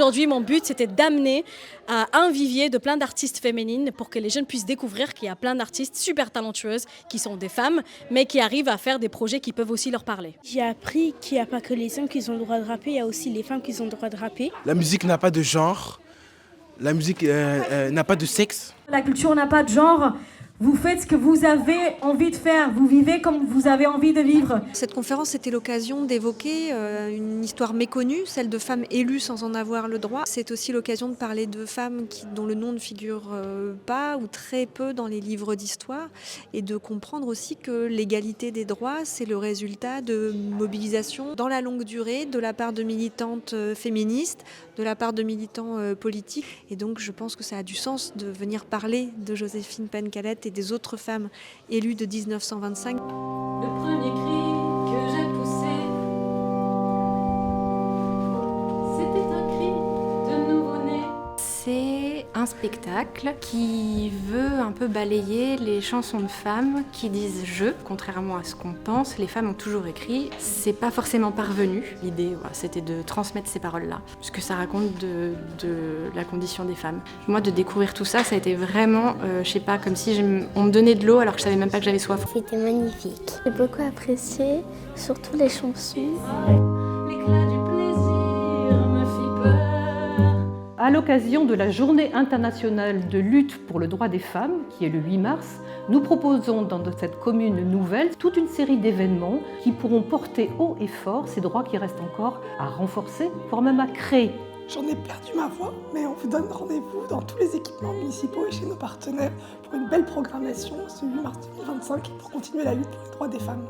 aujourd'hui, mon but, c'était d'amener un vivier de plein d'artistes féminines pour que les jeunes puissent découvrir qu'il y a plein d'artistes super talentueuses qui sont des femmes, mais qui arrivent à faire des projets qui peuvent aussi leur parler. J'ai appris qu'il n'y a pas que les hommes qui ont le droit de rapper, il y a aussi les femmes qui ont le droit de rapper. La musique n'a pas de genre, la musique n'a pas de sexe. La culture n'a pas de genre. Vous faites ce que vous avez envie de faire, vous vivez comme vous avez envie de vivre. Cette conférence était l'occasion d'évoquer une histoire méconnue, celle de femmes élues sans en avoir le droit. C'est aussi l'occasion de parler de femmes dont le nom ne figure pas ou très peu dans les livres d'histoire et de comprendre aussi que l'égalité des droits, c'est le résultat de mobilisation dans la longue durée de la part de militantes féministes, de la part de militants politiques. Et donc je pense que ça a du sens de venir parler de Joséphine Pencalette et des autres femmes élues de 1925. Le premier cri que j'ai poussé, c'était un cri de nouveau-né. C'est un spectacle qui veut un peu balayer les chansons de femmes qui disent « je », contrairement à ce qu'on pense. Les femmes ont toujours écrit, c'est pas forcément parvenu. L'idée, c'était de transmettre ces paroles-là, ce que ça raconte de la condition des femmes. Moi, de découvrir tout ça, ça a été vraiment, je sais pas, comme si on me donnait de l'eau alors que je savais même pas que j'avais soif. C'était magnifique. J'ai beaucoup apprécié, surtout les chansons. L'éclat du plaisir me fit peur. À l'occasion de la Journée internationale de lutte pour le droit des femmes, qui est le 8 mars, nous proposons dans cette commune nouvelle toute une série d'événements qui pourront porter haut et fort ces droits qui restent encore à renforcer, voire même à créer. J'en ai perdu ma voix, mais on vous donne rendez-vous dans tous les équipements municipaux et chez nos partenaires pour une belle programmation ce 8 mars 2025 pour continuer la lutte pour les droits des femmes.